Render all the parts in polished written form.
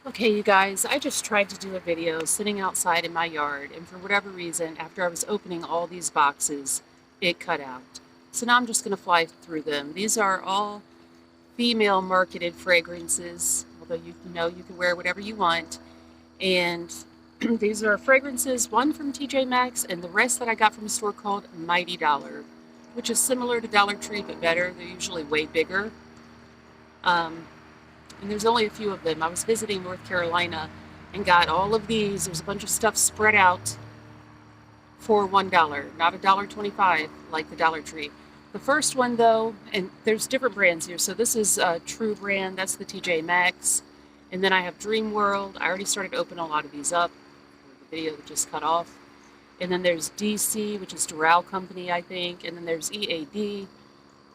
Okay, you guys, I just tried to do a video sitting outside in my yard, and for whatever reason, after I was opening all these boxes, it cut out. So now I'm just going to fly through them. These are all female marketed fragrances, although you can wear whatever you want. And these are fragrances, one from TJMAX, and the rest that I got from a store called Mighty Dollar, which is similar to Dollar Tree but better. They're usually way bigger. Um, and there's only a few of them. I was visiting North Carolina and got all of these. There's a bunch of stuff spread out for $1, not $1.25 like the Dollar Tree. The first one though, and there's different brands here. So this is a True brand. That's the TJ Maxx. And then I have DreamWorld. I already started to open a lot of these up. The video that just cut off. And then there's DC, which is DORALL company, I think. And then there's EAD,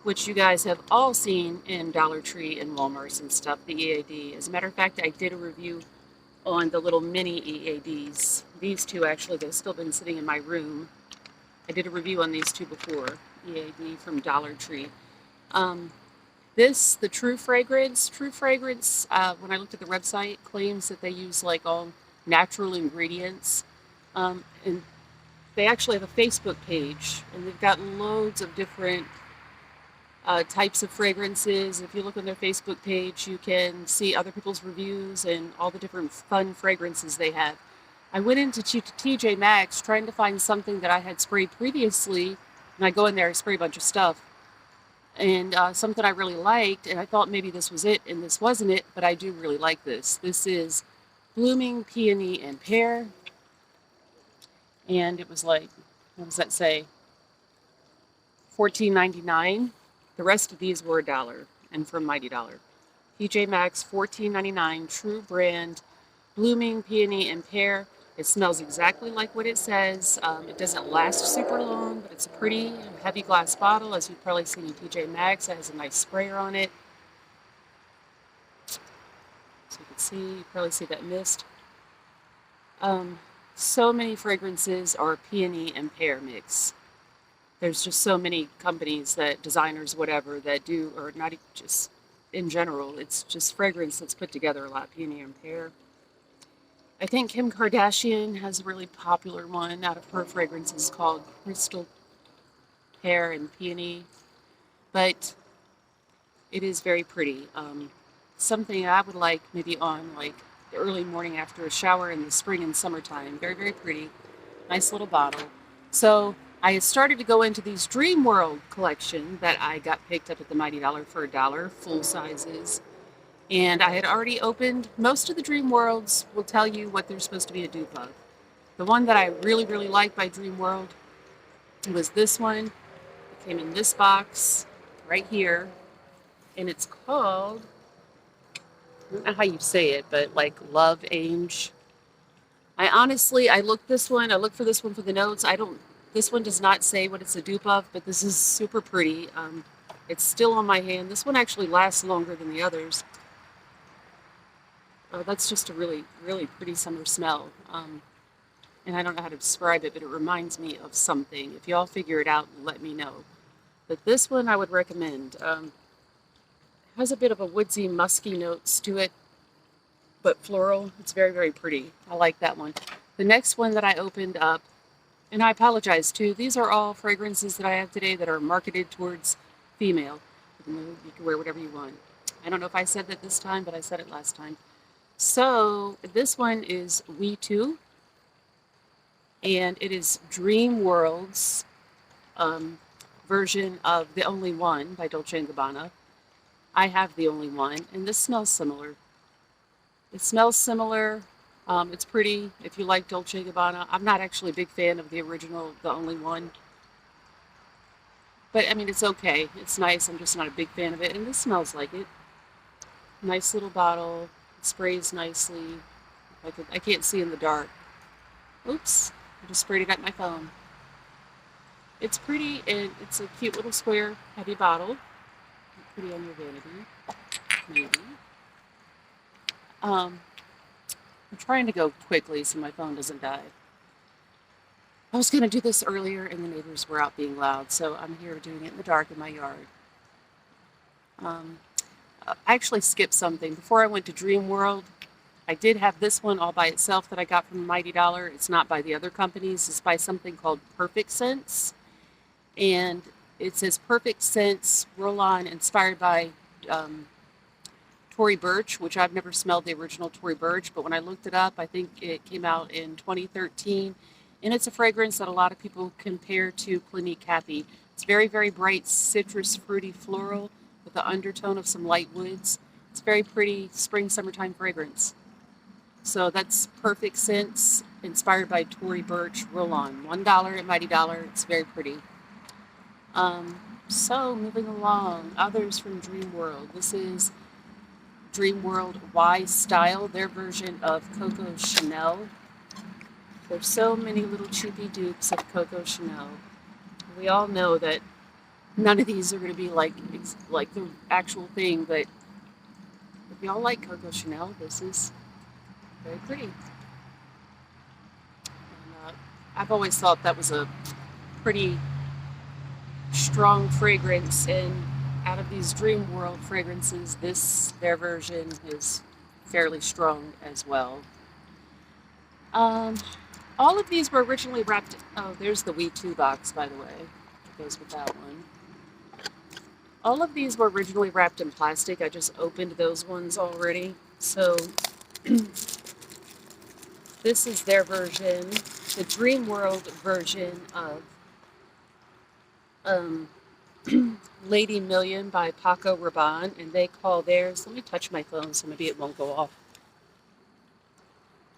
which you guys have all seen in Dollar Tree and Walmarts and stuff, the EAD. As a matter of fact, I did a review on the little mini EADs. These two actually, they've still been sitting in my room. I did a review on these two before, EAD from Dollar Tree. The True Fragrance, when I looked at the website, claims that they use like all natural ingredients. And they actually have a Facebook page, and they've got loads of different types of fragrances. If you look on their Facebook page, you can see other people's reviews and all the different fun fragrances they have. I went into TJ Maxx trying to find something that I had sprayed previously, and I go in there and spray a bunch of stuff. And something I really liked, and I thought maybe this was it, and this wasn't it, but I do really like this. This is Blooming Peony and Pear, and it was like, what does that say? $14.99. The rest of these were $1 and from Mighty Dollar. TJ Maxx, $14.99, True brand, Blooming Peony and Pear. It smells exactly like what it says. It doesn't last super long, but it's a pretty heavy glass bottle, as you've probably seen in TJ Maxx. It has a nice sprayer on it. So you can see, you probably see that mist. So many fragrances are peony and pear mix. There's just so many companies that designers, whatever, that do, or not just in general, it's just fragrance that's put together a lot, peony and pear. I think Kim Kardashian has a really popular one out of her fragrances called Crystal Pear and Peony, but it is very pretty. Something I would like maybe on like the early morning after a shower in the spring and summertime. Very, very pretty. Nice little bottle. So I had started to go into these DreamWorld collection that I got picked up at the Mighty Dollar for $1, full sizes. And I had already opened most of the DreamWorlds. Will tell you what they're supposed to be a dupe of. The one that I really, really liked by DreamWorld was this one. It came in this box right here. And it's called, I don't know how you say it, but like Lovange. I looked for this one for the notes. This one does not say what it's a dupe of, but this is super pretty. It's still on my hand. This one actually lasts longer than the others. That's just a really, really pretty summer smell. And I don't know how to describe it, but it reminds me of something. If y'all figure it out, let me know. But this one I would recommend. Has a bit of a woodsy, musky notes to it, but floral. It's very, very pretty. I like that one. The next one that I opened up, and I apologize too, these are all fragrances that I have today that are marketed towards female. You can wear whatever you want. I don't know if I said that this time, but I said it last time. So this one is We Too, and it is DreamWorld's version of The Only One by Dolce & Gabbana. I have The Only One, and this smells similar. It smells similar. It's pretty if you like Dolce & Gabbana. I'm not actually a big fan of the original, The Only One. But, I mean, it's okay. It's nice. I'm just not a big fan of it. And this smells like it. Nice little bottle. It sprays nicely. I can't see in the dark. Oops. I just sprayed it at my phone. It's pretty, and it's a cute little square, heavy bottle. Pretty on your vanity, maybe. I'm trying to go quickly so my phone doesn't die. I was going to do this earlier and the neighbors were out being loud, so I'm here doing it in the dark in my yard. I actually skipped something. Before I went to DreamWorld, I did have this one all by itself that I got from Mighty Dollar. It's not by the other companies. It's by something called Perfect Sense. And it says Perfect Sense Roll-On inspired by um, Tory Burch, which I've never smelled the original Tory Burch, but when I looked it up, I think it came out in 2013. And it's a fragrance that a lot of people compare to Clinique Happy. It's very, very bright, citrus, fruity, floral with the undertone of some light woods. It's very pretty spring, summertime fragrance. So that's Perfect Sense, inspired by Tory Burch Roll-On. $1 at Mighty Dollar. It's very pretty. So moving along, others from DreamWorld. This is DreamWorld Y Style, their version of Coco Chanel. There's so many little cheapy dupes of Coco Chanel. We all know that none of these are going to be like the actual thing, but if y'all like Coco Chanel, this is very pretty. And, I've always thought that was a pretty strong fragrance, and out of these DreamWorld fragrances, their version is fairly strong as well. All of these were originally wrapped. Oh, there's the We 2 box, by the way. It goes with that one. All of these were originally wrapped in plastic. I just opened those ones already. So this is their version, the DreamWorld version of Lady Million by Paco Rabanne, and they call theirs, let me touch my phone so maybe it won't go off.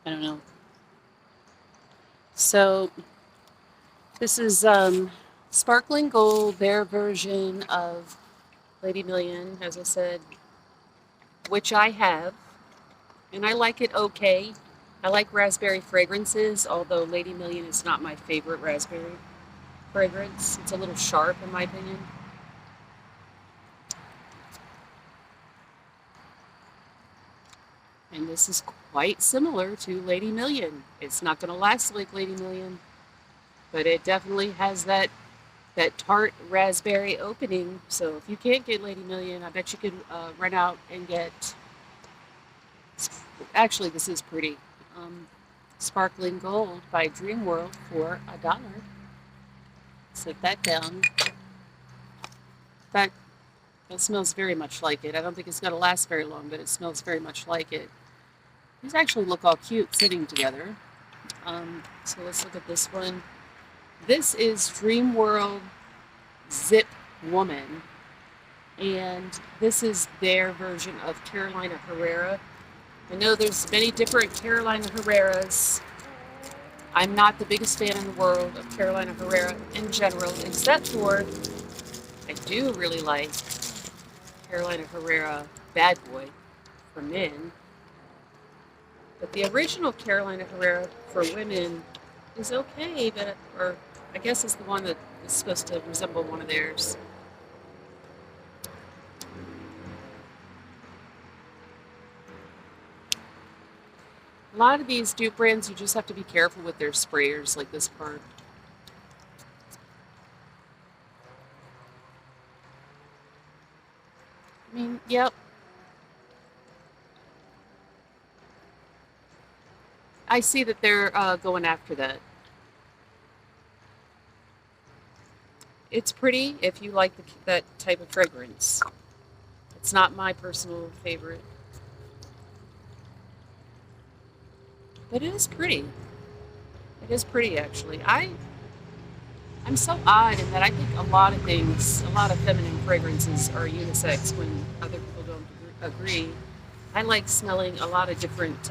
I don't know. So this is Sparkling Gold, their version of Lady Million, as I said, which I have, and I like it okay. I like raspberry fragrances, although Lady Million is not my favorite raspberry fragrance. It's a little sharp in my opinion. And this is quite similar to Lady Million. It's not going to last like Lady Million, but it definitely has that tart raspberry opening. So if you can't get Lady Million, I bet you could run out and get, actually this is pretty, Sparkling Gold by DreamWorld for $1. Set that down. That smells very much like it. I don't think it's going to last very long, but it smells very much like it. These actually look all cute sitting together. So let's look at this one. This is DreamWorld Zip Woman, and this is their version of Carolina Herrera. I know there's many different Carolina Herreras. I'm not the biggest fan in the world of Carolina Herrera in general, except for I do really like Carolina Herrera Bad Boy for men. But the original Carolina Herrera for women is okay, but or I guess it's the one that is supposed to resemble one of theirs. A lot of these dupe brands, you just have to be careful with their sprayers, like this part. I mean, yep. I see that they're going after that. It's pretty if you like that type of fragrance. It's not my personal favorite. But it is pretty. It is pretty, actually. I'm so odd in that I think a lot of things, a lot of feminine fragrances are unisex when other people don't agree. I like smelling a lot of different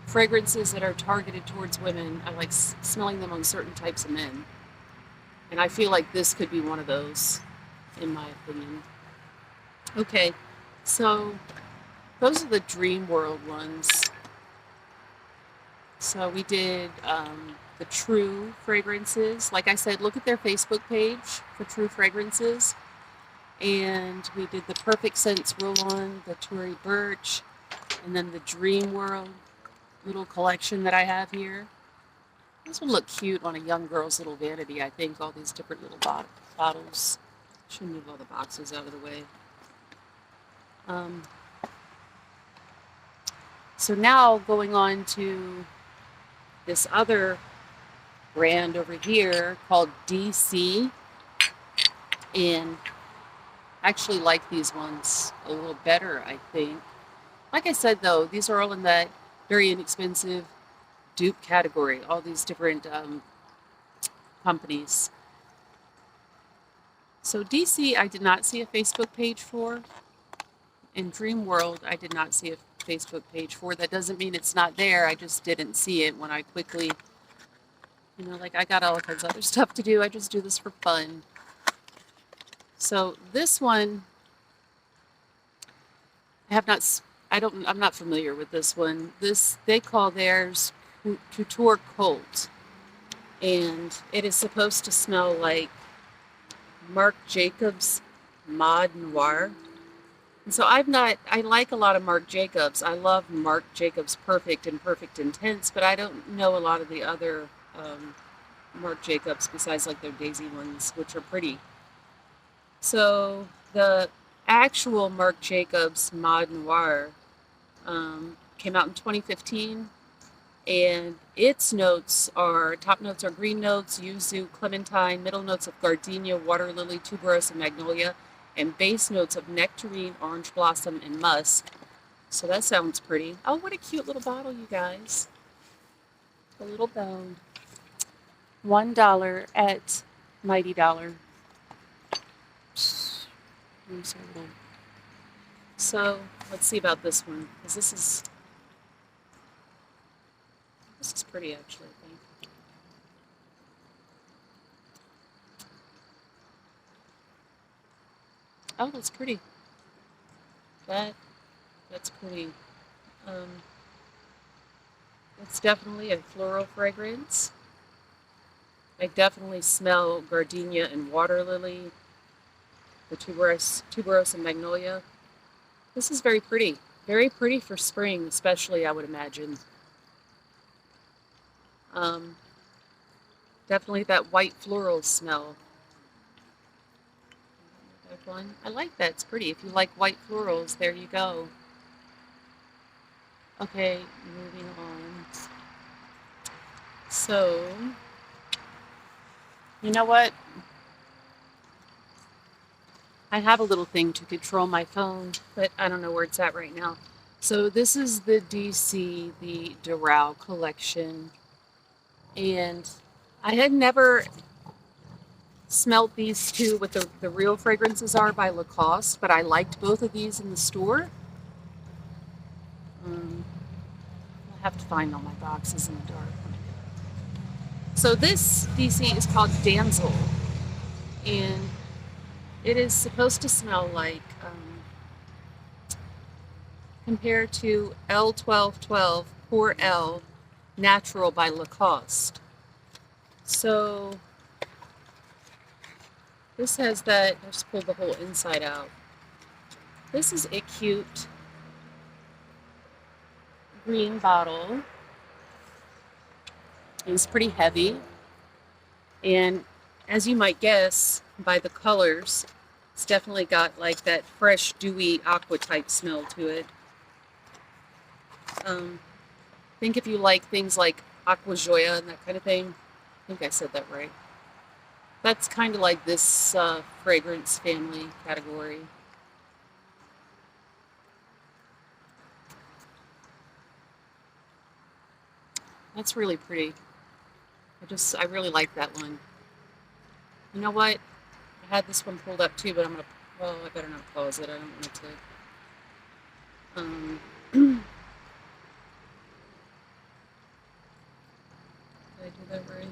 fragrances that are targeted towards women. I like smelling them on certain types of men. And I feel like this could be one of those, in my opinion. Okay, so those are the DreamWorld ones. So we did the True fragrances. Like I said, look at their Facebook page for True fragrances. And we did the Perfect Sense Roll-On, the Tory Burch, and then the DreamWorld little collection that I have here. This would look cute on a young girl's little vanity, I think, all these different little bottles. Should move all the boxes out of the way. So now going on to this other brand over here called DC, and I actually like these ones a little better, I think. Like I said, though, these are all in that very inexpensive dupe category, all these different companies. So DC, I did not see a Facebook page for. In DreamWorld, I did not see a Facebook page for. That doesn't mean it's not there. I just didn't see it when I quickly, like I got all kinds of other stuff to do. I just do this for fun. So this one, I'm not familiar with this one. They call theirs Couture Colt. And it is supposed to smell like Marc Jacobs Mod Noir. And so I like a lot of Marc Jacobs. I love Marc Jacobs Perfect and Perfect Intense, but I don't know a lot of the other Marc Jacobs besides like their Daisy ones, which are pretty. So the actual Marc Jacobs Mod Noir came out in 2015, and its top notes are green notes, yuzu, clementine, middle notes of gardenia, water lily, tuberose, and magnolia, and base notes of nectarine, orange blossom, and musk. So that sounds pretty. Oh, what a cute little bottle, you guys. A little bone. $1 at Mighty Dollar. So let's see about this one, because this is pretty, actually, I think. Oh, that's pretty. That's pretty. It's definitely a floral fragrance. I definitely smell gardenia and water lily, the tuberose and magnolia. This is very pretty. Very pretty for spring, especially, I would imagine. Definitely that white floral smell. That one. I like that. It's pretty. If you like white florals, there you go. Okay, moving on. So, you know what? I have a little thing to control my phone, but I don't know where it's at right now. So this is the DC, the DORALL collection. And I had never smelled these two, what the real fragrances are by Lacoste, but I liked both of these in the store. I'll have to find all my boxes in the dark. So this DC is called Damsel, and it is supposed to smell like, compared to L1212 Pour L Natural by Lacoste. So this has that, I just pulled the whole inside out. This is a cute green bottle. It's pretty heavy. And as you might guess by the colors, it's definitely got like that fresh, dewy aqua type smell to it. I think if you like things like Aqua Joya and that kind of thing, I think I said that right. That's kind of like this fragrance family category. That's really pretty. I really like that one. You know what? I had this one pulled up too, but I better not close it. I don't want it to, did I do that right?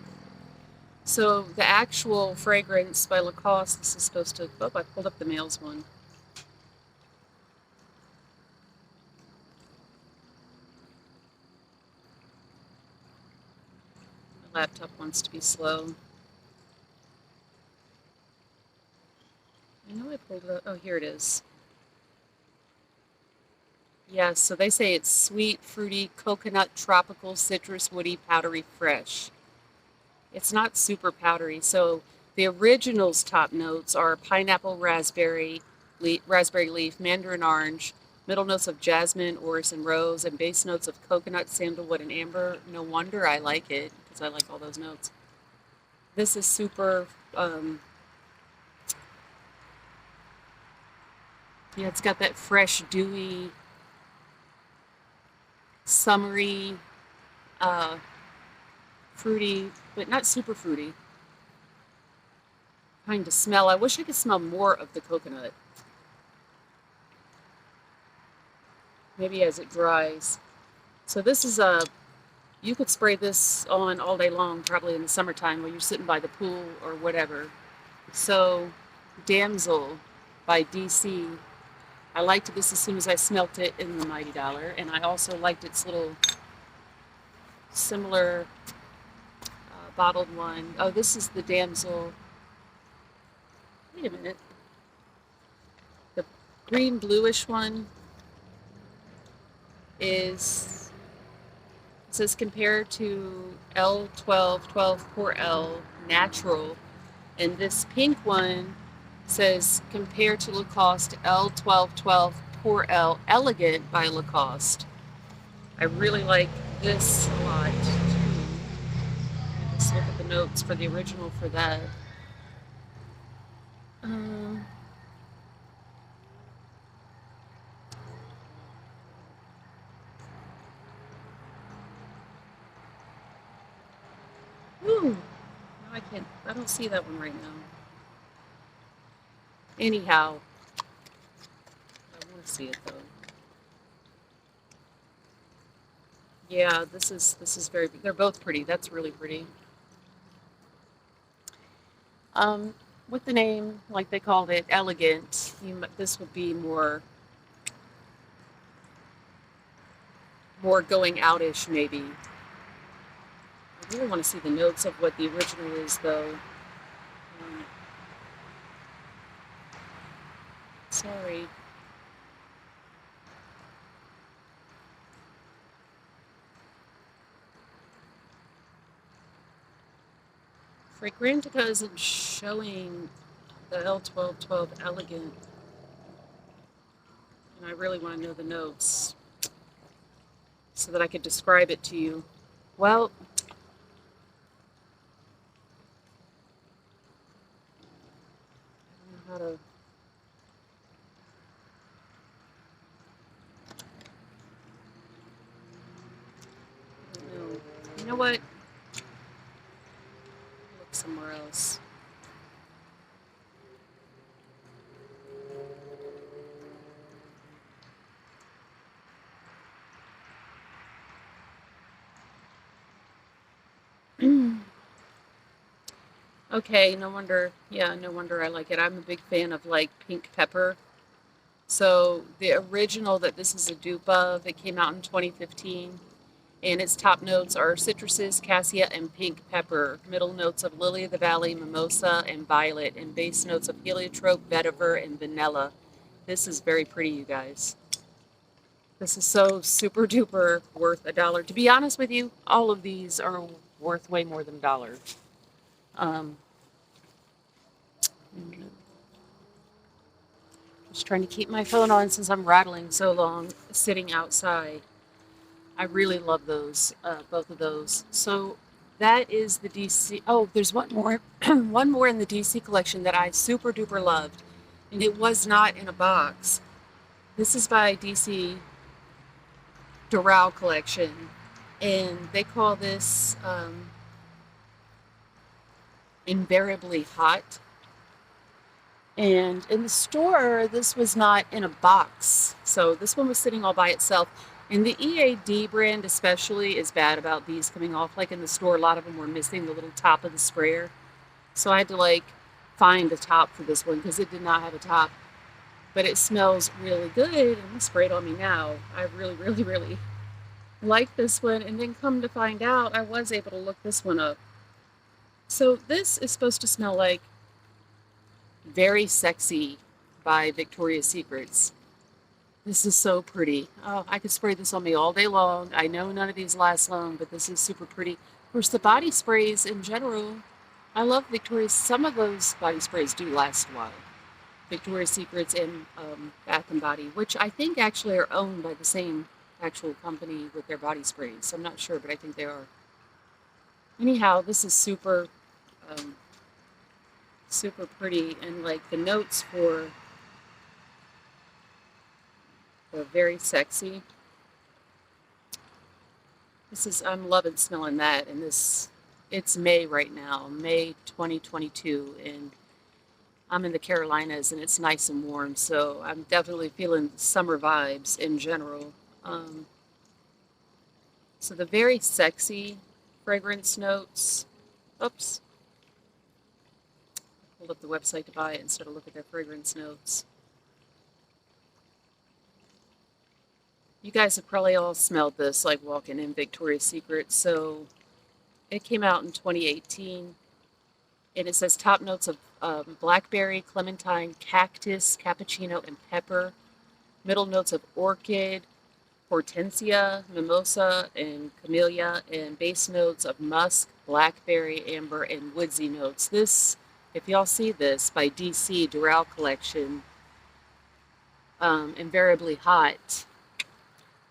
So the actual fragrance by Lacoste, this is supposed to, I pulled up the male's one. My laptop wants to be slow. I know I pulled it up. Oh, here it is. Yeah, so they say it's sweet, fruity, coconut, tropical, citrus, woody, powdery, fresh. It's not super powdery. So the original's top notes are pineapple, raspberry leaf, mandarin orange, Middle notes of jasmine, orris, and rose, and base notes of coconut, sandalwood, and amber. No wonder I like it, because I like all those notes. This is super, yeah, it's got that fresh, dewy, summery, uh, fruity, but not super fruity kind of smell. I wish I could smell more of the coconut. Maybe as it dries. So this is you could spray this on all day long, probably in the summertime when you're sitting by the pool or whatever. So Damsel by DC. I liked this as soon as I smelt it in the Mighty Dollar, and I also liked its little similar bottled one. Oh, this is the Damsel. Wait a minute. The green bluish one is, it says compared to L12 Core L Natural, and this pink one says compared to Lacoste L12 Core L Elegant by Lacoste. I really like this a lot too. Let's look at the notes for the original for that. Ooh, no, I can't. I don't see that one right now. Anyhow, I want to see it though. Yeah, this is very. They're both pretty. That's really pretty. With the name, like they called it, elegant. This would be more going outish maybe. I really want to see the notes of what the original is though. Sorry. Fragrantica isn't showing the L12 Elegant, and I really want to know the notes so that I could describe it to you. Well, I don't know how to. I don't know. You know what? Look somewhere else. Okay, no wonder. Yeah, no wonder I like it. I'm a big fan of like pink pepper. So the original that this is a dupe of, it came out in 2015, and its top notes are citruses, cassia, and pink pepper. Middle notes of lily of the valley, mimosa, and violet, and base notes of heliotrope, vetiver, and vanilla. This is very pretty, you guys. This is so super duper worth $1. To be honest with you, all of these are worth way more than $1. Just trying to keep my phone on since I'm rattling so long sitting outside. I really love those, both of those. So that is the DC. Oh, there's one more, one more in the DC collection that I super duper loved, and it was not in a box. This is by DC DORALL collection, and they call this Invariably Hot. And in the store, this was not in a box. So this one was sitting all by itself. And the EAD brand especially is bad about these coming off. Like in the store, a lot of them were missing the little top of the sprayer. So I had to like find a top for this one because it did not have a top. But it smells really good, and it's sprayed on me now. I really, really, really like this one. And then come to find out, I was able to look this one up. So this is supposed to smell like Very Sexy by Victoria's Secrets. This is so pretty. Oh, I could spray this on me all day long. I know none of these last long, but this is super pretty. Of course, the body sprays in general, I love Victoria's. Some of those body sprays do last a while. Victoria's Secrets and Bath and Body, which I think actually are owned by the same actual company with their body sprays. I'm not sure, but I think they are. Anyhow, this is super, um, super pretty, and like the notes for the very sexy. This is, I'm loving smelling that, and this, it's May right now, May 2022, and I'm in the Carolinas and it's nice and warm, so I'm definitely feeling summer vibes in general. Um, so the very sexy fragrance notes, oops, pulled up the website to buy it instead of look at their fragrance notes. You guys have probably all smelled this, like walking in Victoria's Secret. So it came out in 2018, and it says top notes of blackberry, clementine, cactus, cappuccino, and pepper. Middle notes of orchid, hortensia, mimosa, and camellia, and base notes of musk, blackberry, amber, and woodsy notes. This, if y'all see this, by DC DORALL collection, Invariably Hot.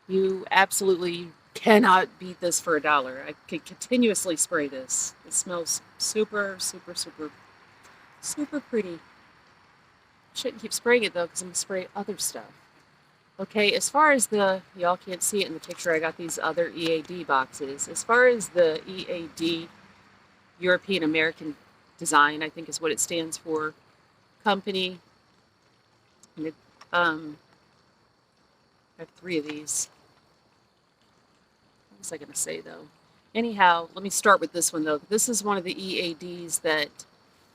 You absolutely cannot beat this for $1. I could continuously spray this. It smells super, super, super, super pretty. Shouldn't keep spraying it though, because I'm gonna spray other stuff. Okay, as far as the, y'all can't see it in the picture, I got these other EAD boxes. As far as the EAD, European American Design, I think is what it stands for, company. And it, I have 3 of these. What was I going to say, though? Anyhow, let me start with this one, though. This is one of the EADs that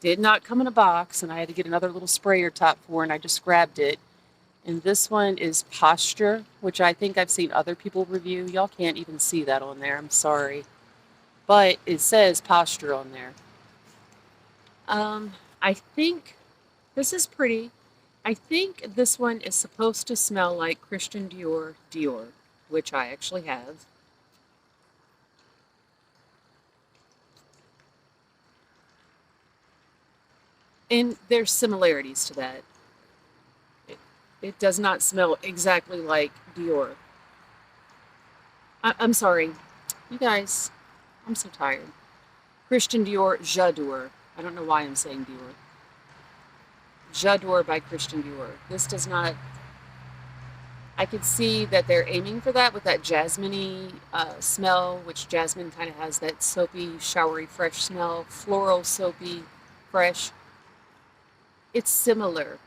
did not come in a box, and I had to get another little sprayer top for, and I just grabbed it. And this one is Posture, which I think I've seen other people review. Y'all can't even see that on there. I'm sorry. But it says Posture on there. I think this is pretty. I think this one is supposed to smell like Christian Dior, which I actually have. And there's similarities to that. It does not smell exactly like Dior. I'm sorry. You guys, I'm so tired. Christian Dior, J'adore. I don't know why I'm saying Dior. J'adore by Christian Dior. This does not... I could see that they're aiming for that with that jasmine-y smell, which jasmine kind of has that soapy, showery, fresh smell. Floral, soapy, fresh. It's similar.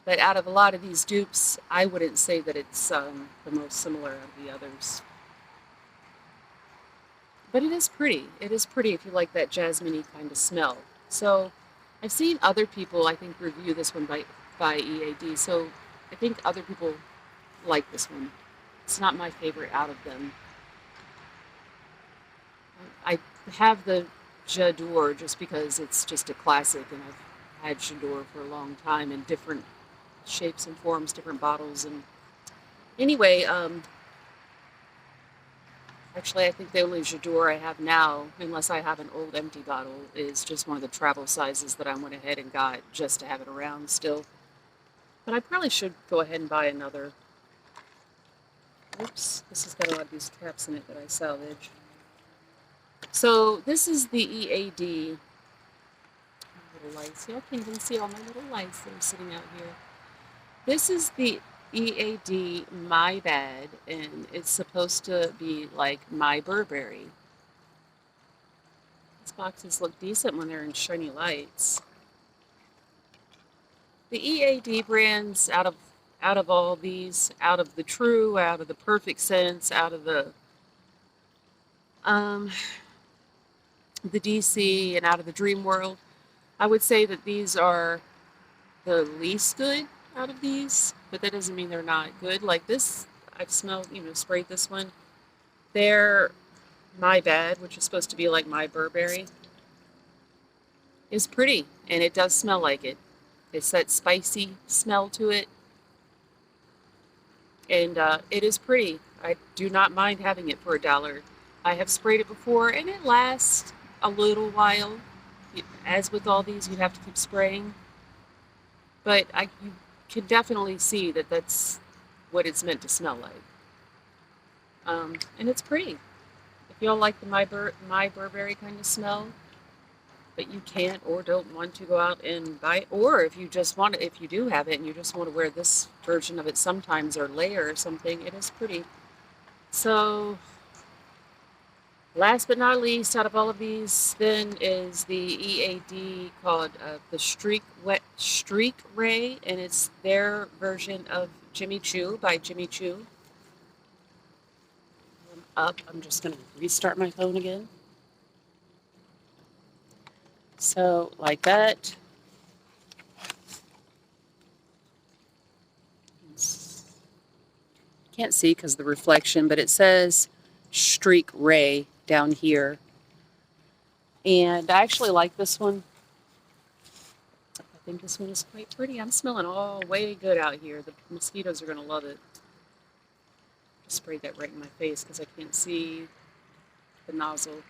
But out of a lot of these dupes, I wouldn't say that it's the most similar of the others. But it is pretty. It is pretty if you like that jasmine-y kind of smell. So I've seen other people, I think, review this one by EAD. So I think other people like this one. It's not my favorite out of them. I have the J'adore just because it's just a classic, and I've had J'adore for a long time in different shapes and forms, different bottles. And anyway, actually, I think the only J'adore I have now, unless I have an old empty bottle, is just one of the travel sizes that I went ahead and got just to have it around still. But I probably should go ahead and buy another. Oops, this has got a lot of these caps in it that I salvaged. So this is the EAD. Little lights. Y'all can't even see all my little lights that are sitting out here. This is the EAD My Bad, and it's supposed to be like My Burberry. These boxes look decent when they're in shiny lights. The EAD brands, out of all these, out of the True, out of the Perfect Sense, out of the DC, and out of the DreamWorld, I would say that these are the least good out of these, but that doesn't mean they're not good. Like this, I've smelled, sprayed this one. They're My Bad, which is supposed to be like My Burberry, is pretty, and it does smell like it. It's that spicy smell to it, and it is pretty. I do not mind having it for $1. I have sprayed it before, and it lasts a little while. As with all these, you have to keep spraying. but you can definitely see that that's what it's meant to smell like. And it's pretty. If y'all like the my Burberry kind of smell, but you can't or don't want to go out and buy it, or if you just want it, if you do have it and you just want to wear this version of it sometimes or layer or something, it is pretty. So last but not least, out of all of these, then is the EAD called the Streak Ray, and it's their version of Jimmy Choo by Jimmy Choo. I'm just gonna restart my phone again. So like that. Can't see because of the reflection, but it says Streak Ray down here. And I actually like this one. I think this one is quite pretty. I'm smelling all way good out here. The mosquitoes are going to love it. Just sprayed that right in my face because I can't see the nozzle.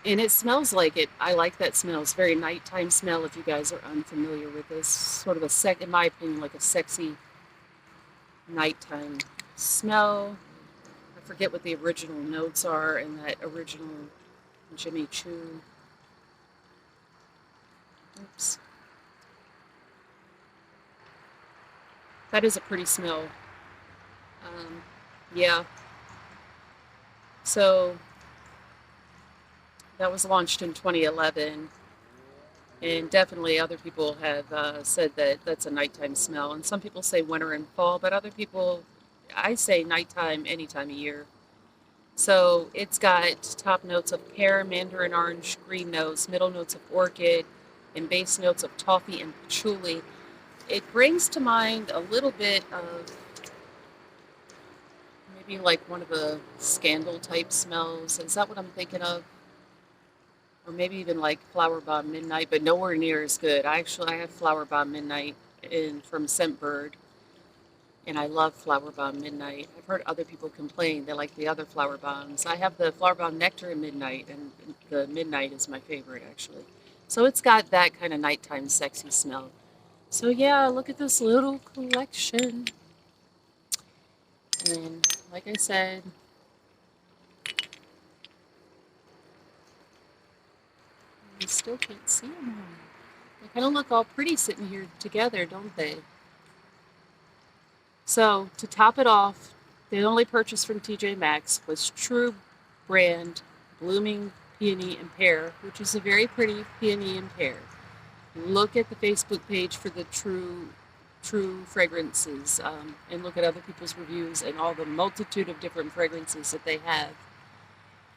And it smells like it. I like that smell. It's a very nighttime smell if you guys are unfamiliar with this. Sort of in my opinion, like a sexy nighttime smell. I forget what the original notes are in that original Jimmy Choo. Oops. That is a pretty smell. Yeah. So that was launched in 2011. And definitely other people have said that that's a nighttime smell. And some people say winter and fall, but other people, I say nighttime any time of year. So it's got top notes of pear, mandarin orange, green notes, middle notes of orchid, and base notes of toffee and patchouli. It brings to mind a little bit of maybe like one of the scandal type smells. Is that what I'm thinking of? Or maybe even like Flower Bomb Midnight, but nowhere near as good. I have Flower Bomb Midnight from Scentbird, and I love Flower Bomb Midnight. I've heard other people complain they like the other Flower Bombs. I have the Flower Bomb Nectar and Midnight, and the Midnight is my favorite actually. So it's got that kind of nighttime sexy smell. So yeah, look at this little collection. And like I said, I still can't see them all. They kind of look all pretty sitting here together, don't they? So to top it off, the only purchase from TJMAX was True brand Blooming Peony and Pear, which is a very pretty peony and pear. Look at the Facebook page for the True fragrances, and look at other people's reviews and all the multitude of different fragrances that they have.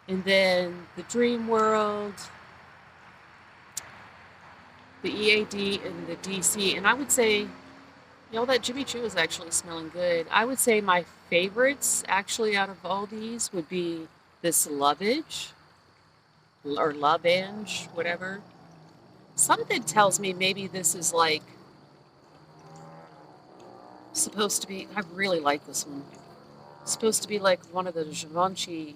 And then the DREAMWORLD, the EAD, and the DC. And I would say, that Jimmy Choo is actually smelling good. I would say my favorites, actually, out of all these would be this Lovange, or Lovange, whatever. Something tells me maybe this is like supposed to be, I really like this one. It's supposed to be like one of the Givenchy.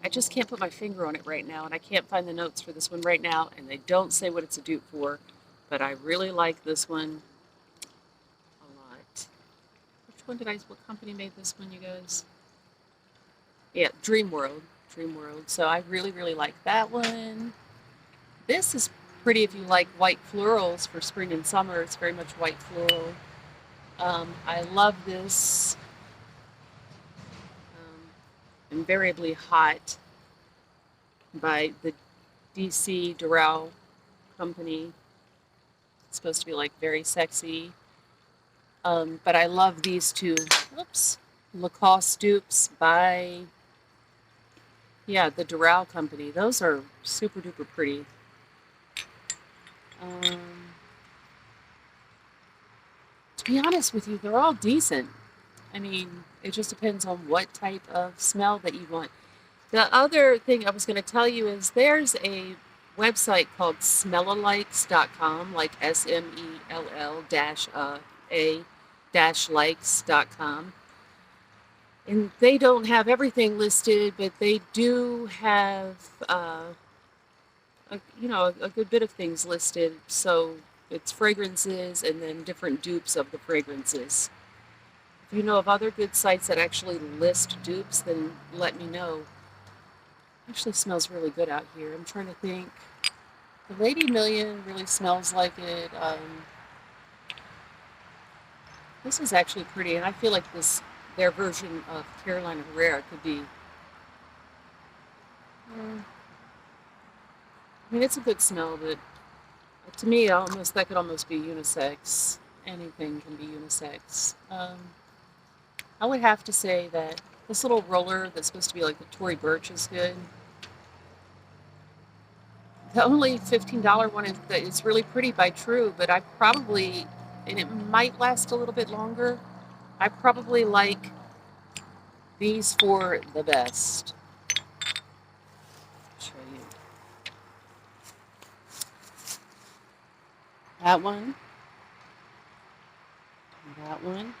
I just can't put my finger on it right now, and I can't find the notes for this one right now, and they don't say what it's a dupe for, but I really like this one a lot. What company made this one, you guys? Yeah, DreamWorld. So I really, really like that one. This is pretty if you like white florals for spring and summer. It's very much white floral. I love this Invariably Hot by the DC DORALL company. It's supposed to be like very sexy. But I love these two. Oops. Lacoste dupes by, the DORALL company. Those are super duper pretty. To be honest with you, they're all decent. I mean, it just depends on what type of smell that you want. The other thing I was going to tell you is there's a website called smellalikes.com, like SMELL-A-likes.com. And they don't have everything listed, but they do have a good bit of things listed. So it's fragrances and then different dupes of the fragrances. If you know of other good sites that actually list dupes, then let me know. Actually smells really good out here. I'm trying to think. The Lady Million really smells like it. This is actually pretty, and I feel like their version of Carolina Herrera could be. I mean, it's a good smell, but to me, that could almost be unisex. Anything can be unisex. I would have to say that this little roller that's supposed to be like the Tory Burch is good. The only $15 one is really pretty by True, but and it might last a little bit longer. I probably like these four the best. Show you that one, that one.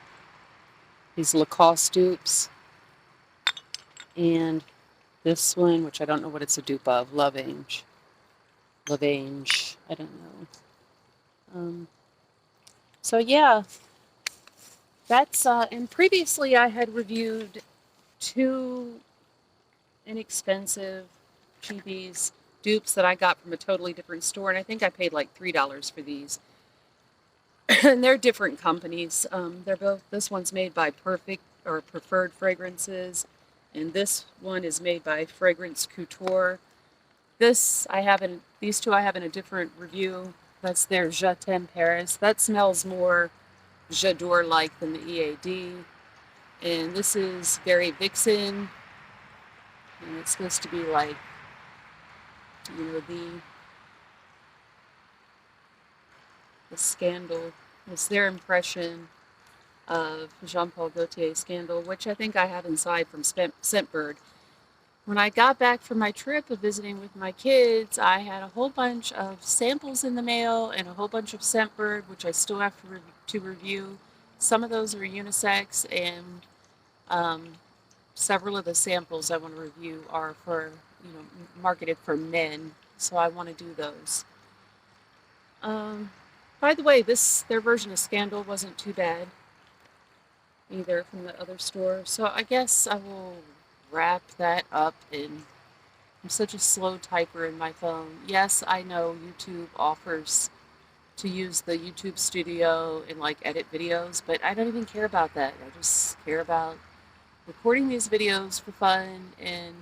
These Lacoste dupes, and this one, which I don't know what it's a dupe of, Lovange. I don't know. So yeah, that's and previously I had reviewed two inexpensive cheapies dupes that I got from a totally different store, and I think I paid like $3 for these. And they're different companies. This one's made by Preferred Fragrances, and this one is made by Fragrance Couture. These two I have in a different review. That's their Je T'aime Paris. That smells more J'adore-like than the EAD. And this is Very Vixen. And it's supposed to be like, the Scandal. It's their impression of Jean-Paul Gaultier's Scandal, which I think I have inside from Scentbird. When I got back from my trip of visiting with my kids, I had a whole bunch of samples in the mail and a whole bunch of Scentbird, which I still have to review. Some of those are unisex, and several of the samples I want to review are for, marketed for men, so I want to do those. By the way, their version of Scandal wasn't too bad either from the other store, so I guess I will wrap that up. And I'm such a slow typer in my phone. Yes, I know YouTube offers to use the YouTube studio and like edit videos, but I don't even care about that. I just care about recording these videos for fun and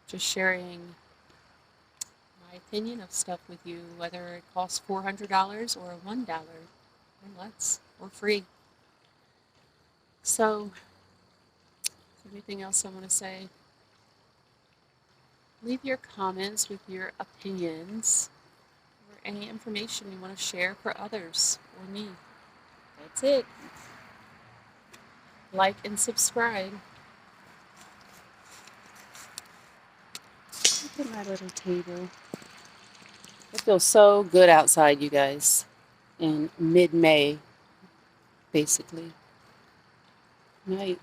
just sharing my opinion of stuff with you, whether it costs $400 or $1 or less or free. So, anything else I want to say? Leave your comments with your opinions or any information you want to share for others or me. That's it. Like and subscribe. Look at my little table. It feels so good outside, you guys, in mid-May, basically. Night.